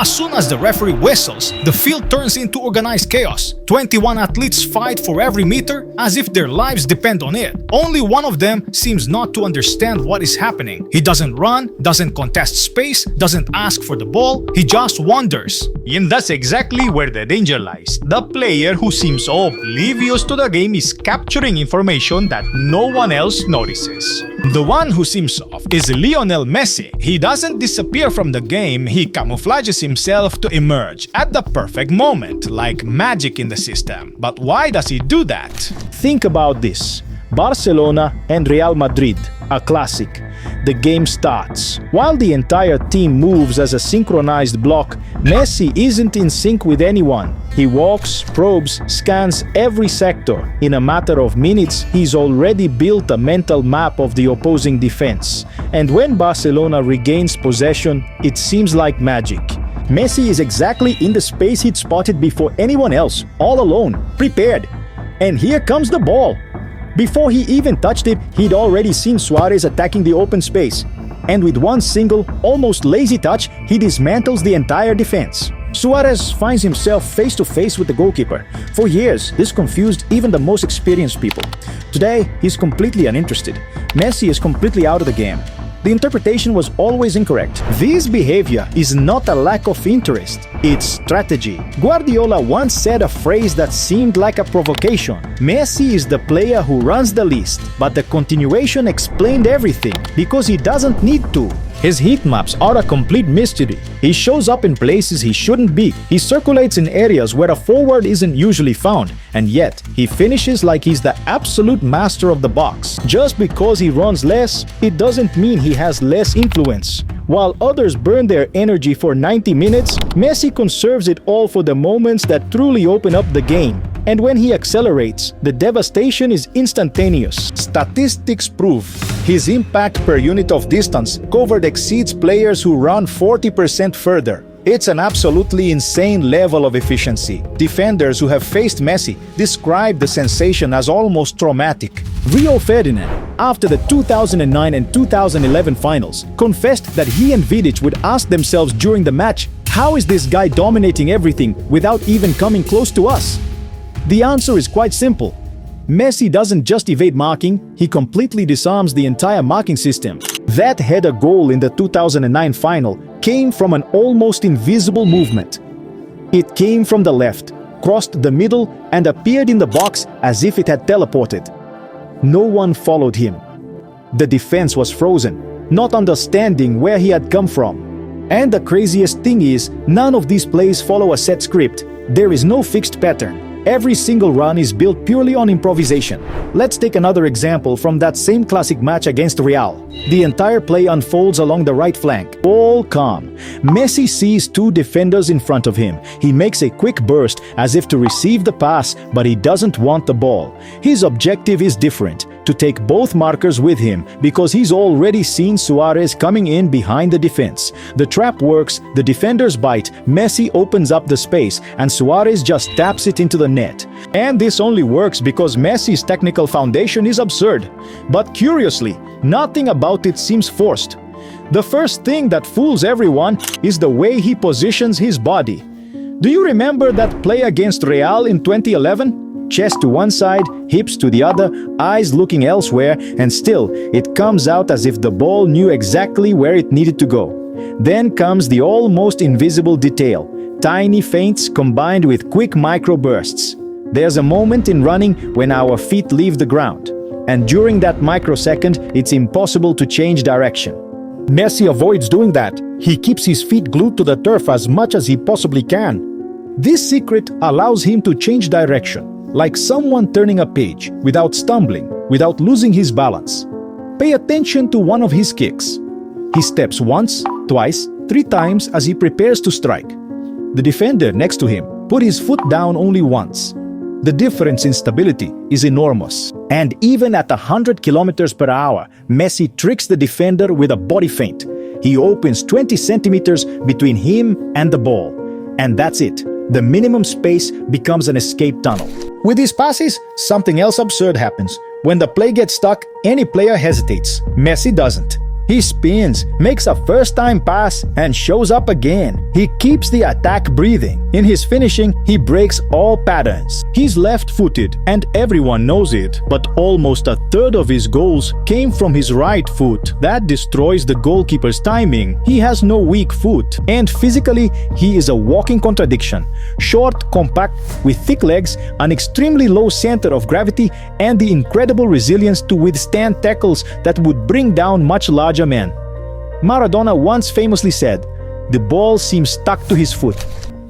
As soon as the referee whistles, the field turns into organized chaos. 21 athletes fight for every meter as if their lives depend on it. Only one of them seems not to understand what is happening. He doesn't run, doesn't contest space, doesn't ask for the ball, he just wanders. And that's exactly where the danger lies. The player who seems oblivious to the game is capturing information that no one else notices. The one who seems off is Lionel Messi. He doesn't disappear from the game, he camouflages himself to emerge at the perfect moment, like magic in the system. But why does he do that? Think about this. Barcelona and Real Madrid, a classic. The game starts. While the entire team moves as a synchronized block, Messi isn't in sync with anyone. He walks, probes, scans every sector. In a matter of minutes, he's already built a mental map of the opposing defense. And when Barcelona regains possession, it seems like magic. Messi is exactly in the space he'd spotted before anyone else, all alone, prepared. And here comes the ball. Before he even touched it, he'd already seen Suarez attacking the open space. And with one single, almost lazy touch, he dismantles the entire defense. Suarez finds himself face to face with the goalkeeper. For years, this confused even the most experienced people. Today, he's completely uninterested. Messi is completely out of the game. The interpretation was always incorrect. This behavior is not a lack of interest, it's strategy. Guardiola once said a phrase that seemed like a provocation. Messi is the player who runs the least, but the continuation explained everything, because he doesn't need to. His heat maps are a complete mystery. He shows up in places he shouldn't be. He circulates in areas where a forward isn't usually found, and yet he finishes like he's the absolute master of the box. Just because he runs less, it doesn't mean he has less influence. While others burn their energy for 90 minutes, Messi conserves it all for the moments that truly open up the game. And when he accelerates, the devastation is instantaneous. Statistics prove his impact per unit of distance covered exceeds players who run 40% further. It's an absolutely insane level of efficiency. Defenders who have faced Messi describe the sensation as almost traumatic. Rio Ferdinand, after the 2009 and 2011 finals, confessed that he and Vidic would ask themselves during the match, "How is this guy dominating everything without even coming close to us?" The answer is quite simple. Messi doesn't just evade marking, he completely disarms the entire marking system. That header goal in the 2009 final came from an almost invisible movement. It came from the left, crossed the middle, and appeared in the box as if it had teleported. No one followed him. The defense was frozen, not understanding where he had come from. And the craziest thing is, none of these plays follow a set script. There is no fixed pattern. Every single run is built purely on improvisation. Let's take another example from that same classic match against Real. The entire play unfolds along the right flank, all calm. Messi sees two defenders in front of him. He makes a quick burst as if to receive the pass, but he doesn't want the ball. His objective is different, to take both markers with him, because he's already seen Suarez coming in behind the defense. The trap works, the defenders bite, Messi opens up the space, and Suarez just taps it into the net. And this only works because Messi's technical foundation is absurd. But curiously, nothing about it seems forced. The first thing that fools everyone is the way he positions his body. Do you remember that play against Real in 2011? Chest to one side, hips to the other, eyes looking elsewhere, and still, it comes out as if the ball knew exactly where it needed to go. Then comes the almost invisible detail. Tiny feints combined with quick microbursts. There's a moment in running when our feet leave the ground. And during that microsecond, it's impossible to change direction. Messi avoids doing that. He keeps his feet glued to the turf as much as he possibly can. This secret allows him to change direction, like someone turning a page, without stumbling, without losing his balance. Pay attention to one of his kicks. He steps once, twice, 3 times as he prepares to strike. The defender next to him put his foot down only once. The difference in stability is enormous. And even at 100 kilometers per hour, Messi tricks the defender with a body feint. He opens 20 centimeters between him and the ball. And that's it. The minimum space becomes an escape tunnel. With these passes, something else absurd happens. When the play gets stuck, any player hesitates. Messi doesn't. He spins, makes a first-time pass, and shows up again. He keeps the attack breathing. In his finishing, he breaks all patterns. He's left-footed, and everyone knows it, but almost a third of his goals came from his right foot. That destroys the goalkeeper's timing. He has no weak foot, and physically, he is a walking contradiction. Short, compact, with thick legs, an extremely low center of gravity, and the incredible resilience to withstand tackles that would bring down much larger men. Maradona once famously said, "The ball seems stuck to his foot."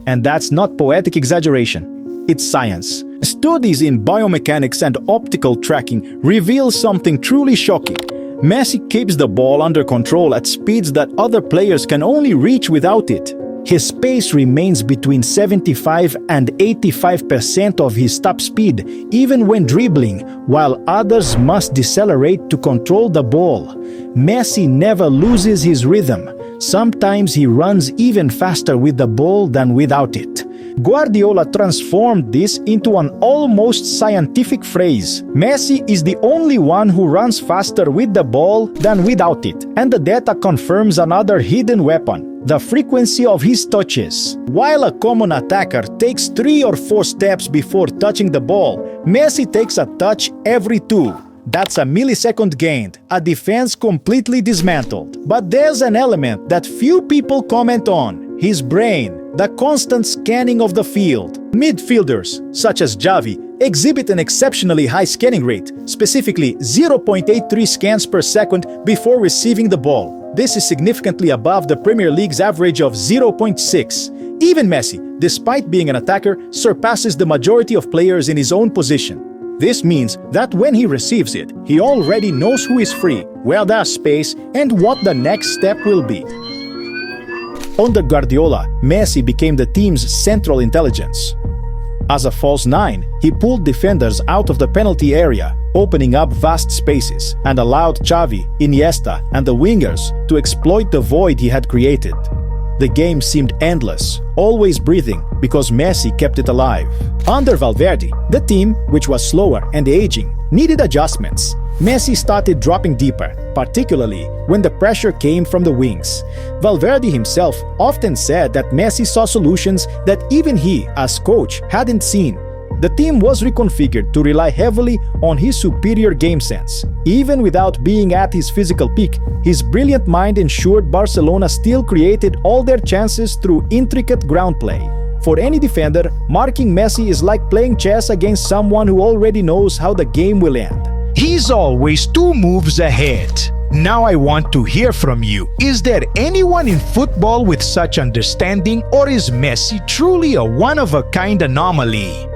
And that's not poetic exaggeration, it's science. Studies in biomechanics and optical tracking reveal something truly shocking. Messi keeps the ball under control at speeds that other players can only reach without it. His pace remains between 75 and 85% of his top speed, even when dribbling, while others must decelerate to control the ball. Messi never loses his rhythm. Sometimes he runs even faster with the ball than without it. Guardiola transformed this into an almost scientific phrase. Messi is the only one who runs faster with the ball than without it, and the data confirms another hidden weapon: the frequency of his touches. While a common attacker takes 3 or 4 steps before touching the ball, Messi takes a touch every 2. That's a millisecond gained, a defense completely dismantled. But there's an element that few people comment on: his brain, the constant scanning of the field. Midfielders, such as Xavi, exhibit an exceptionally high scanning rate, specifically 0.83 scans per second before receiving the ball. This is significantly above the Premier League's average of 0.6. Even Messi, despite being an attacker, surpasses the majority of players in his own position. This means that when he receives it, he already knows who is free, where there's space, and what the next step will be. Under Guardiola, Messi became the team's central intelligence. As a false nine, he pulled defenders out of the penalty area, opening up vast spaces, and allowed Xavi, Iniesta, and the wingers to exploit the void he had created. The game seemed endless, always breathing, because Messi kept it alive. Under Valverde, the team, which was slower and aging, needed adjustments. Messi started dropping deeper, particularly when the pressure came from the wings. Valverde himself often said that Messi saw solutions that even he, as coach, hadn't seen. The team was reconfigured to rely heavily on his superior game sense. Even without being at his physical peak, his brilliant mind ensured Barcelona still created all their chances through intricate ground play. For any defender, marking Messi is like playing chess against someone who already knows how the game will end. He's always 2 moves ahead. Now I want to hear from you. Is there anyone in football with such understanding, or is Messi truly a one-of-a-kind anomaly?